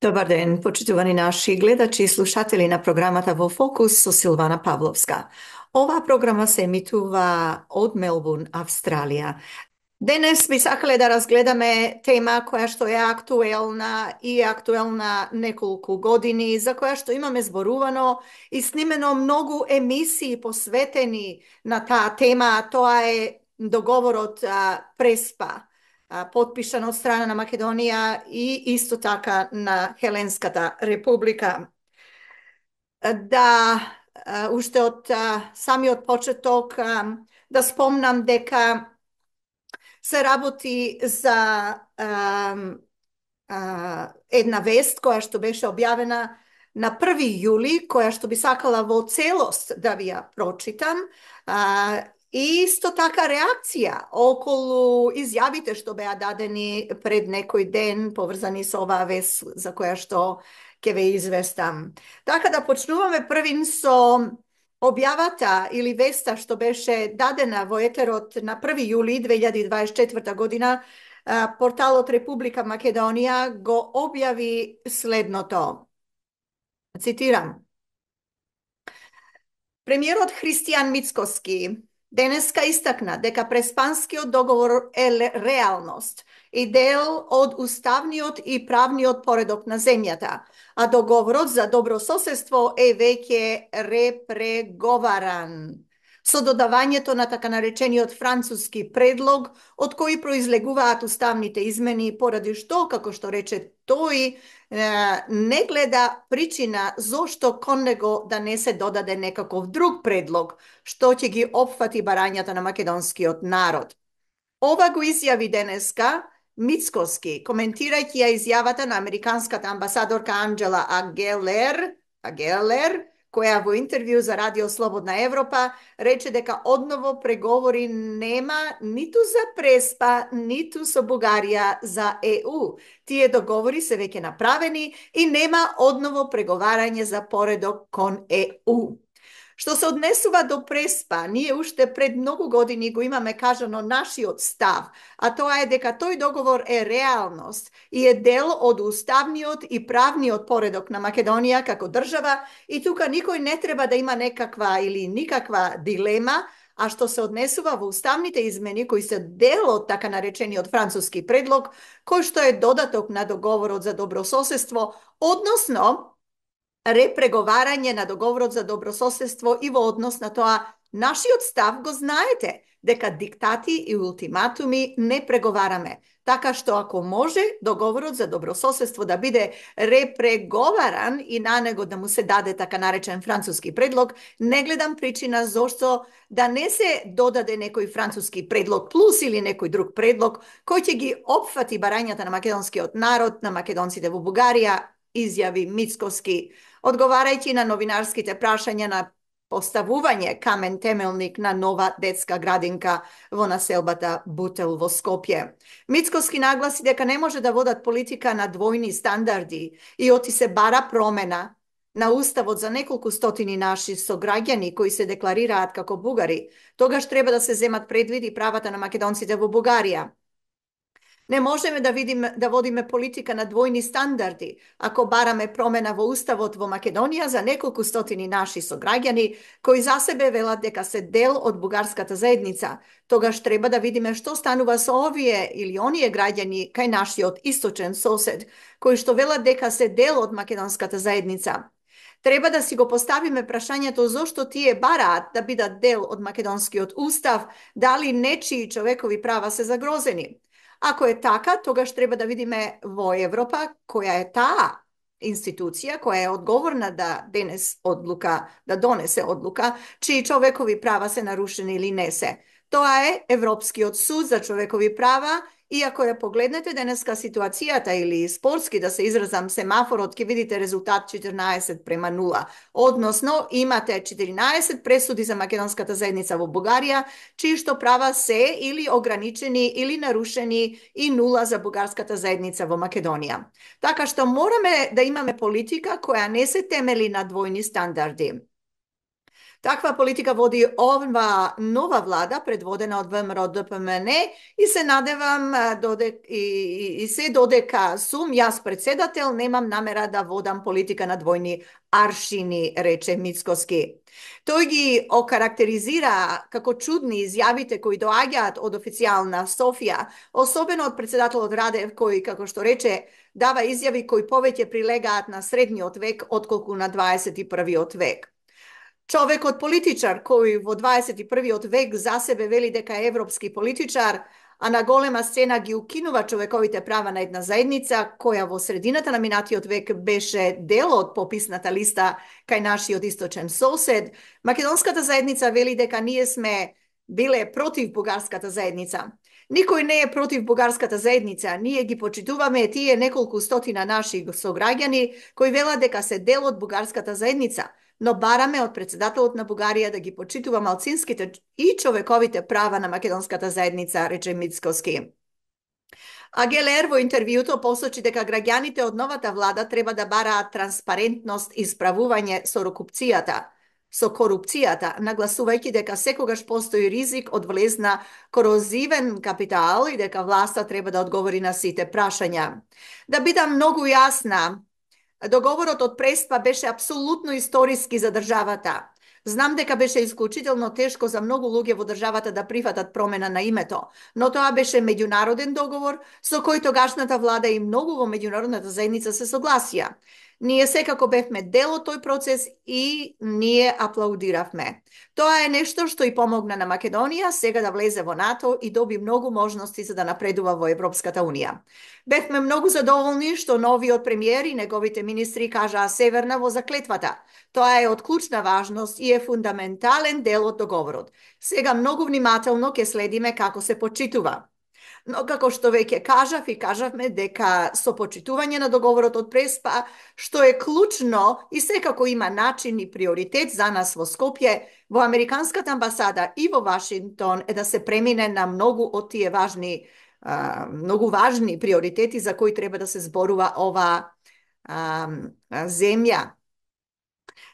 Добър ден, почитувани наши гледачи и слушатели на програмата Во Фокус со Силвана Павловска. Оваа програма се емитува од Мелбурн, Австралија. Денес би сакале да разгледаме тема која што е актуелна неколку години, за која што имаме зборувано и снимено многу емисии посветени на таа тема. Тоа е договорот Преспа, потпишан од страна на Македонија и исто така на Хеленската република. Да, уште од самиот почеток да спомнам дека се работи за една вест која што беше објавена на 1 јули, која што би сакала во целост да ви ја прочитам. И исто така реакција околу изјавите што беа дадени пред некој ден поврзани со оваа вест за која што ќе ве известам. Така да почнуваме првин со објавата или веста што беше дадена во етерот на 1 јули 2024 година. Порталот Република Македонија го објави следното. Цитирам. Премиерот Христијан Мицкоски денеска истакна дека Преспанскиот договор е реалност и дел од уставниот и правниот поредок на земјата, а договорот за добро соседство е веќе репреговаран со додавањето на така наречениот француски предлог, од кој произлегуваат уставните измени, поради што, како што рече тој, не гледа причина зошто кон него да не се додаде некаков друг предлог, што ќе ги опфати барањата на македонскиот народ. Ова го изјави денеска Мицкоски, коментирајќи ја изјавата на американската амбасадорка Анджела Агелер, која во интервју за Радио Слободна Европа рече дека одново преговори нема ниту за Преспа, ниту со Бугарија за ЕУ. Тие договори се веќе направени и нема одново преговарање за поредок кон ЕУ. Што се однесува до Преспа, ние уште пред многу години го имаме кажано нашиот став, а тоа е дека тој договор е реалност и е дел од уставниот и правниот поредок на Македонија како држава и тука никој не треба да има некаква или никаква дилема, а што се однесува во уставните измени кои се дел од така наречениот француски предлог, кој што е додаток на договорот за добрососедство, односно репреговарање на договорот за добрососедство и во однос на тоа нашиот став го знаете, дека диктати и ултиматуми не преговараме. Така што ако може договорот за добрососедство да биде репреговаран и на него да му се даде така наречен француски предлог, не гледам причина зошто да не се додаде некој француски предлог плюс или некој друг предлог кој ќе ги опфати барањата на македонскиот народ, на македонците во Бугарија, изјави Мицкоски, одговарајќи на новинарските прашања на поставување камен темелник на нова детска градинка во населбата Бутел во Скопје. Мицкоски нагласи дека не може да водат политика на двојни стандарди и оти се бара промена на уставот за неколку стотини наши сограѓани кои се декларираат како бугари. Тогаш треба да се земат предвид правата на македонците во Бугарија. Не можеме да водиме политика на двојни стандарди ако бараме промена во уставот во Македонија за неколку стотини наши сограѓани кои за себе велат дека се дел од бугарската заедница. Тогаш треба да видиме што станува со овие или оние граѓани кај нашиот источен сосед, кои што велат дека се дел од македонската заедница. Треба да си го поставиме прашањето зошто тие бараат да бидат дел од македонскиот устав, дали нечии човекови права се загрозени. Ако е така, тогаш треба да видиме во Европа која е таа институција која е одговорна да донесе одлука чии човекови права се нарушени или не се. Тоа е Европскиот суд за човекови права и ако ја погледнете денеска ситуацијата или спортски да се изразам семафорот, ќе видите резултат 14:0. Односно, имате 14 пресуди за македонската заедница во Бугарија, чии што права се или ограничени или нарушени и 0 за бугарската заедница во Македонија. Така што мораме да имаме политика која не се темели на двојни стандарди. Takva politika vodi ova nova vlada, predvodena od ВМРО ДПМН, и се надевам и се додека сум јас председател, немам намера да водам политика на двојни аршини, рече Мицкоски. Тој ги окарактеризира како чудни изјавите кои доаѓаат од официјална Софија, особено од председателот Радев, кој, како што рече, дава изјави кои повеќе прилегаат на средниот век отколку на 21. век. Човекот политичар кој во 21. век за себе вели дека е европски политичар, а на голема сцена ги укинува човековите права на една заедница која во средината на минатиот век беше дел од пописната листа кај нашиот источен сосед, македонската заедница вели дека ние сме биле против бугарската заедница. Никој не е против бугарската заедница. Ние ги почитуваме тие неколку стотина наши сограѓани кои велат дека се дел од бугарската заедница, но бараме од председателот на Бугарија да ги почитува малцинските и човековите права на македонската заедница, рече Мицкоски. А Гелер во интервјуто посочи дека граѓаните од новата влада треба да бараат транспарентност и справување со корупцијата, нагласувајќи дека секогаш постои ризик од влез на корозивен капитал и дека власта треба да одговори на сите прашања. Да бидам многу јасна, договорот од Преспа беше апсолутно историски за државата. Знам дека беше исклучително тешко за многу луѓе во државата да прифатат промена на името, но тоа беше меѓународен договор со кој тогашната влада и многу во меѓународната заедница се согласија. Ние секако бевме дел од тој процес и ние аплаудиравме. Тоа е нешто што и помогна на Македонија сега да влезе во НАТО и доби многу можности за да напредува во Европската Унија. Бевме многу задоволни што новиот премиер и неговите министри кажаа Северна во заклетвата. Тоа е од клучна важност и е фундаментален дел од договорот. Сега многу внимателно ќе следиме како се почитува. Но како што веќе кажав и кажавме дека со почитување на договорот од Преспа, што е клучно и секако има начин и приоритет за нас во Скопје, во Американската амбасада и во Вашингтон е да се премине на многу од тие многу важни приоритети за кои треба да се зборува ова земја.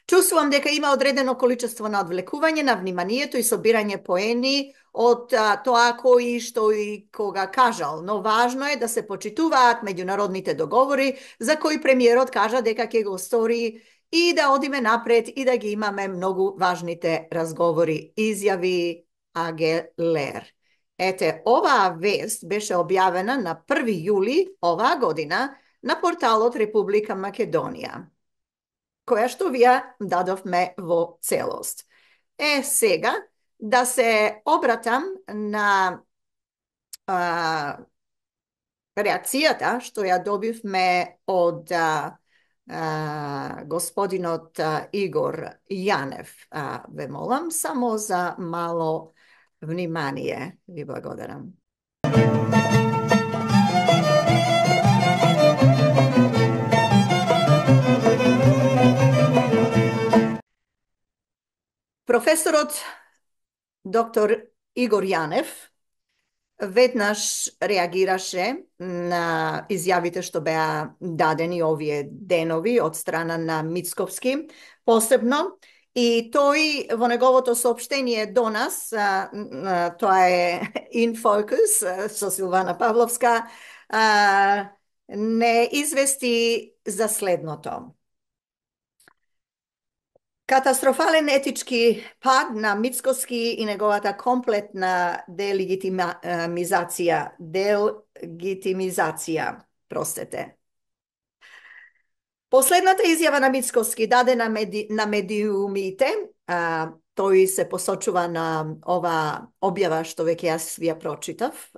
Чувствувам дека има одредено количество на одвлекување на вниманието и собирање поени од тоа кој што и кога кажал, но важно е да се почитуваат меѓународните договори за кои премиерот кажа дека ќе го стори и да одиме напред и да ги имаме многу важните разговори, изјави Агелер. Ете, оваа вест беше објавена на 1 јули оваа година на порталот Република Македонија, која што вие дадовме во целост. Сега, да се обратам на реакцијата што ја добивме од господинот Игор Јанев. Ве молам само за мало внимание. Ви благодарам. Професорот доктор Игор Јанев веднаш реагираше на изјавите што беа дадени овие денови од страна на Мицковски, посебно, и тој во неговото соопштение до нас, тоа е In Focus со Силвана Павловска, не извести за следното. Катастрофален етички пад на Мицкоски и неговата комплетна делегитимизација, Последната изјава на Мицкоски дадена на медиумите, тој се посочува на ова објава што веќе јас ја прочитав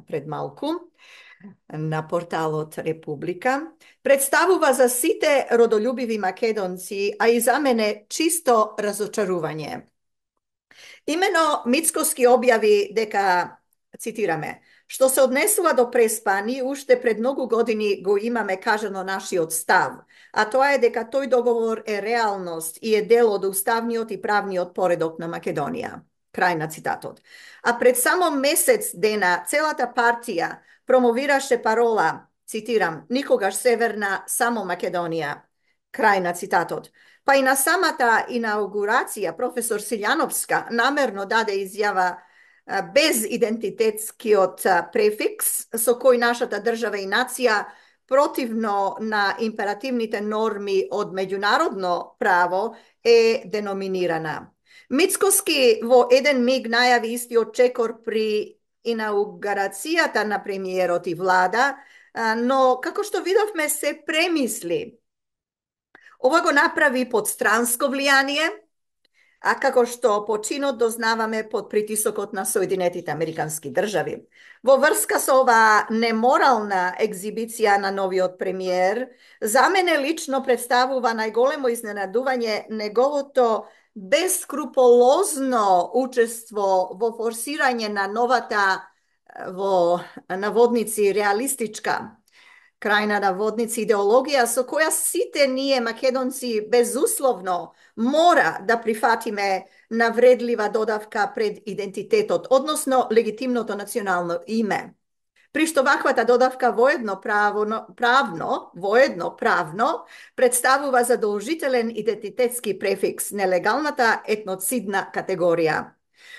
пред малку на порталот Република, представува за сите родолюбиви македонци, а и за мене чисто разочарување. Имено Мицкоски објави дека, цитираме, што се однесува до Преспа, ние уште пред многу години го имаме кажано нашиот став, а тоа е дека тој договор е реалност и е дел од уставниот и правниот поредок на Македонија. Крај на цитатот. А пред само месец дена целата партија промовираше парола, цитирам, никогаш Северна, само Македонија. Kraj na citatот. Pa i na samata inauguracija profesor Siljanovska namerno dade izjava bez identitetski od prefiks, so koji našata država i nacija protivno na imperativnite normi od međunarodno pravo denominirana. Mickoski vo eden mig najavi isti očekor pri inauguracijata na premijeroti vlada, no kako što vidovme se premisli. Ovo go napravi pod stransko vlijanije, a kako što počino doznavame pod pritisokot na Sojedinetite amerikanski državi. Vo vrska se ova nemoralna egzibicija na novi od premijer za mene lično predstavuva najgolemo iznenaduvanje negovo to beskrupolozno učestvo vo forsiranje na novata vo navodnici realistička kraj na navodnici ideologija so koja site nije Makedonci bezuslovno mora da prihvatime navredljiva dodavka pred identitetot, odnosno legitimno to nacionalno ime. Prišto vakvata dodavka vojedno pravno predstavuva zadolžitelen identitetski prefiks, nelegalnata etnocidna kategorija.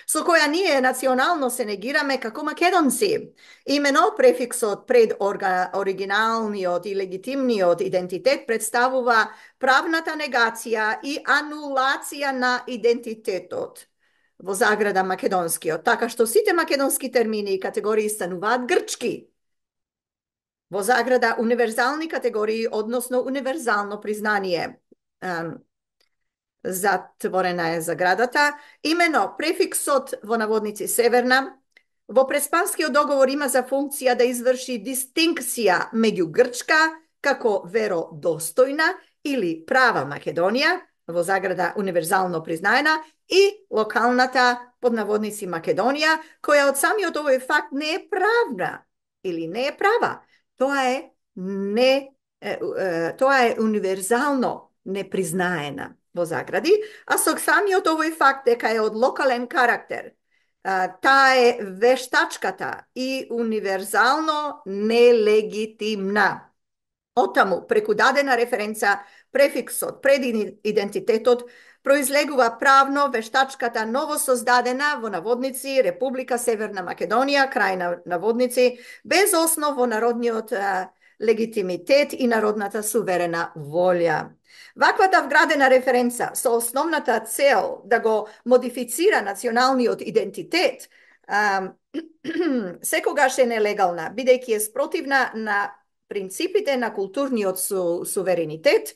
So koja nije nacionalno se negirame kako Makedonci. Imeno prefiksot pred originalniot i legitimniot identitet predstavuva pravnata negacija i anulacija na identitetot. Vo zagrada makedonskio, taka što site makedonski termini i kategoriji stanuvat grčki. Vo zagrada univerzalni kategoriji, odnosno univerzalno priznanje. Zatvorena je zagradata. Imeno prefiksot vo navodnici severna. Vo prespanski dogovor ima za funkcija da izvrši distinkcija među grčka kako verodostojna ili prava Makedonija, vo zagrada univerzalno priznajena, i lokalnata pod navodnici Makedonija, koja od sami od ovo je fakt ne je pravna ili ne je prava. To je univerzalno nepriznajena vo zagradi, a sok sami od ovo je fakt deka je od lokalen karakter. Ta je veštačkata i univerzalno nelegitimna. Otamu prekudadena referenca prefiksot pred identitetot proizleguva pravno veštačkata novosozdadena vo navodnici Republika Severna Makedonija, kraj na navodnici, bez osnovo narodniot legitimitet i narodnata suverena volja. Vakvata vgradena referenca so osnovnata cel da go modificira nacionalni od identitet sekogaš je nelegalna, bidejki je sprotivna na principite na kulturni od suverenitet,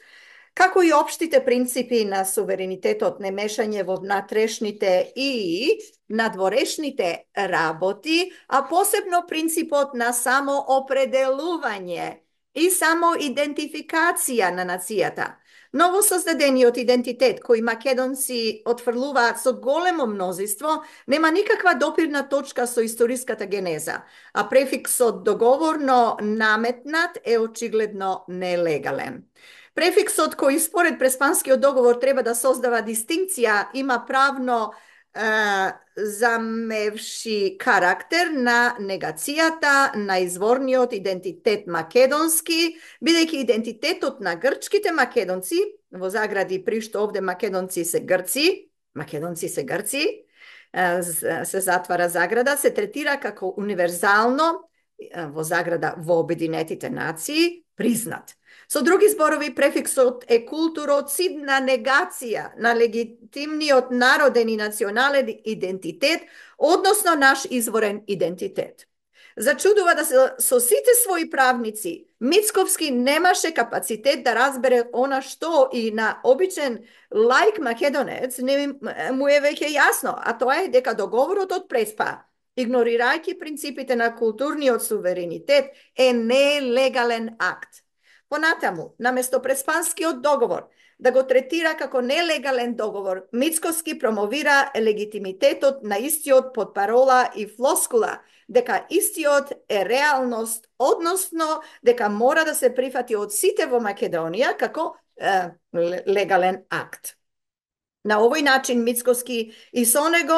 kako i opštite principi na suverenitet od nemešanje vo natrešnite i nadvorešnite raboti, a posebno principot na samoopredeluvanje i samoidentifikacija na nacijata. Novo sozdadeni od identitet koji Makedonci otvrluva so golemo množstvo, nema nikakva dopirna točka so istorijskata geneza, a prefiks od dogovorno nametnat je očigledno nelegalen. Prefiks od koji spored prespanski od dogovor treba da sozdava distinkcija ima pravno zamevši karakter na negacijata, na izvorniot identitet makedonski, bidejki identitetot na grčkite Makedonci, vo zagradi prišto ovde Makedonci se Grci, se zatvara zagrada, se tretira kako univerzalno, vo zagrada vo objedinetite naciji, priznat. So drugi zborovi prefiksot je kulturocidna negacija na legitimniot narodeni nacionalen identitet, odnosno naš izvoren identitet. Začuduva da so site svoji pravnici, Mickovski nemaše kapacitet da razbere ona što i na običan laik Makedonec mu je već jasno, a to je deka dogovorot od prespa, ignorirajki principite na kulturni od suverenitet, je nelegalen akt. Ponatamu, namesto prespanski od dogovor, da go tretira kako nelegalen dogovor, Mickovski promovira legitimitetot na istiot pod parola i floskula, deka istiot je realnost, odnosno deka mora da se prihvati od sitevo Makedonija kako legalen akt. Na ovaj način Mickovski i Sonego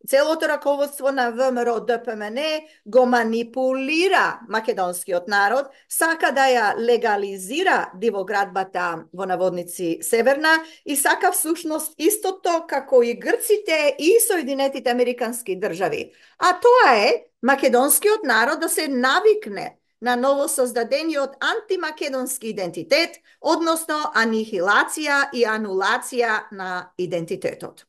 Целото раководство на ВМРО ДПМН го манипулира македонскиот народ, сака да ја легализира дивоградбата во наводници Северна и сака всушност истото како и грците и Соединетите Американски држави. А тоа е македонскиот народ да се навикне на новосоздадениот антимакедонски идентитет, односно анихилација и анулација на идентитетот.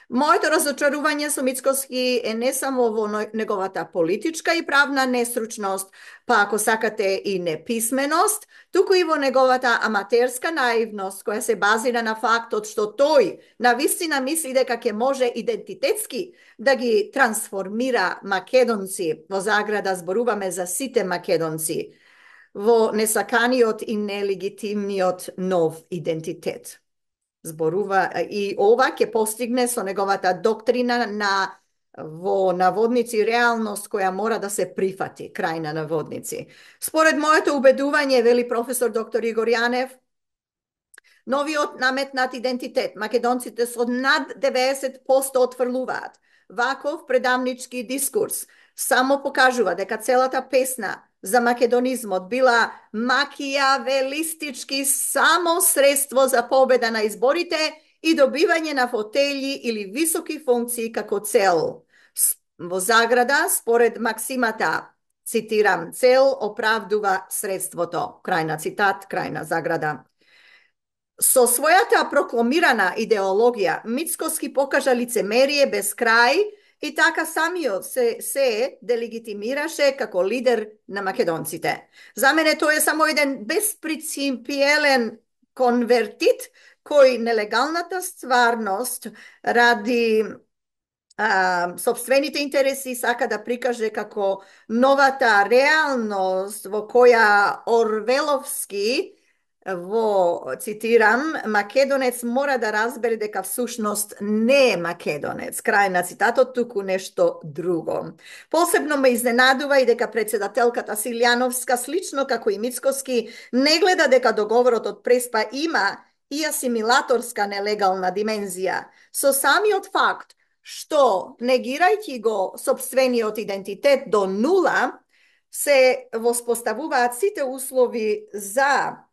Моето разочарување со Мицкоски е не само во неговата политичка и правна нестручност, па ако сакате и неписменост, туку и во неговата аматерска наивност, која се базира на фактот што тој на вистина мисли дека ќе може идентитетски да ги трансформира македонци, во заграда зборуваме за сите македонци, во несаканиот и нелегитимниот нов идентитет. Зборува и ова ќе постигне со неговата доктрина на во наводници реалност која мора да се прифати, крај на наводници. Според моето убедување, вели професор доктор Игор Јанев, новиот наметнат идентитет, македонците со над 90% отфрлуваат. Ваков предавнички дискурс само покажува дека целата песна за македонизмот била макијавелистички само средство за победа на изборите и добивање на фотели или високи функции како цел. Во заграда, според максимата, цитирам, цел оправдува средството. Крај на цитат, крај на заграда. Со својата прокламирана идеологија, Мицкоски покажа лицемерие без крај и така самиот се делегитимираше како лидер на македонците. За мене тој е само еден безпринципиелен конвертит кој нелегалната стварност ради собствените интереси сака да прикаже како новата реалност во која Орвеловски во, цитирам, македонец мора да разбере дека всушност не е македонец. Крај на цитатот, туку нешто друго. Посебно ме изненадува и дека председателката Силјановска, слично како и Мицкоски, не гледа дека договорот од Преспа има и асимилаторска нелегална димензија. Со самиот факт што, негирајќи го собствениот идентитет до нула, се воспоставуваат сите услови за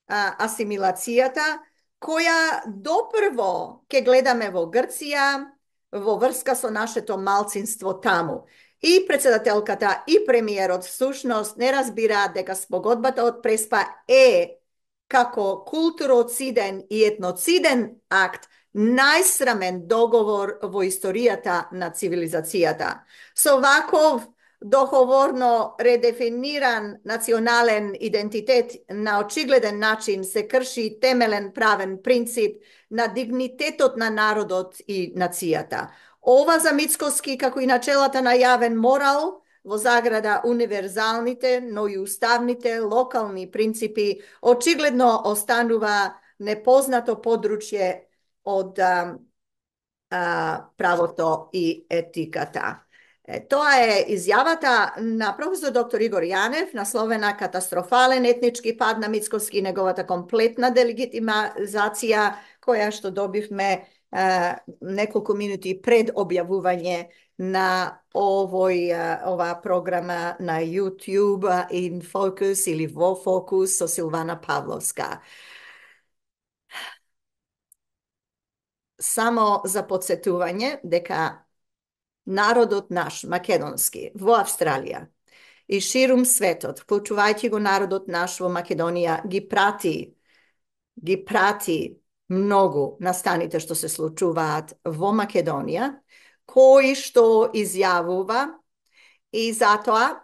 асимилацијата, која допрво ќе гледаме во Грција, во врска со нашето малцинство таму. И председателката, и премиерот всушност не разбираат дека спогодбата од Преспа е како културоциден и етноциден акт најсрамен договор во историјата на цивилизацијата. Со ваков договорно редефиниран национален идентитет на очигледен начин се крши темелен правен принцип на дигнитетот на народот и нацијата. Ова за Мицкоски, како и начелата на јавен морал, во заграда универзалните, но и уставните локални принципи, очигледно останува непознато подручје од правото и етиката. Тоа е изјавата на професор доктор Игор Јанев, насловена "Катастрофален етнички пад на Мицкоски и неговата комплетна делегитимизација", која што добивме неколку минути пред објавување на ова програма на YouTube in Focus или во Фокус со Силвана Павловска. Само за подсетување дека народот наш, македонски, во Австралија и ширум светот, вклучувајќи го народот наш во Македонија, ги прати многу настаните што се случуваат во Македонија, кои што изјавува и затоа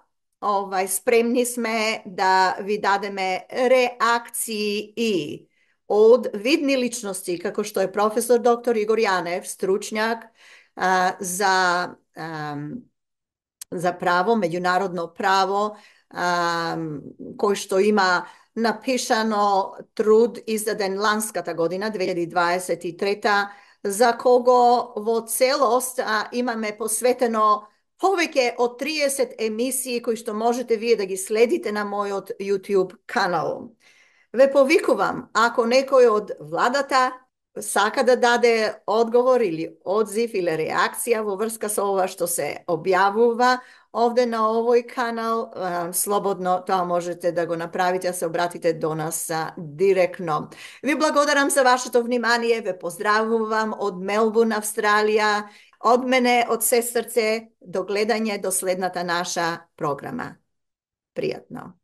спремни сме да ви дадеме реакции и од видни личности, како што е професор доктор Игор Јанев, стручњак за право, меѓународно право, кој што има напишано труд издаден ланската година, 2023, за кого во целост имаме посветено повеќе од 30 емисии кои што можете вие да ги следите на мојот YouTube канал. Ве повикувам, ако некој од владата сака да даде одговор или одзив или реакција во врска со ова што се објавува овде на овој канал, слободно тоа можете да го направите, да се обратите до нас директно. Ви благодарам за вашето внимание, ве поздравувам од Мелбурн, Австралија, од мене, од се срце, до гледање до следната наша програма. Пријатно.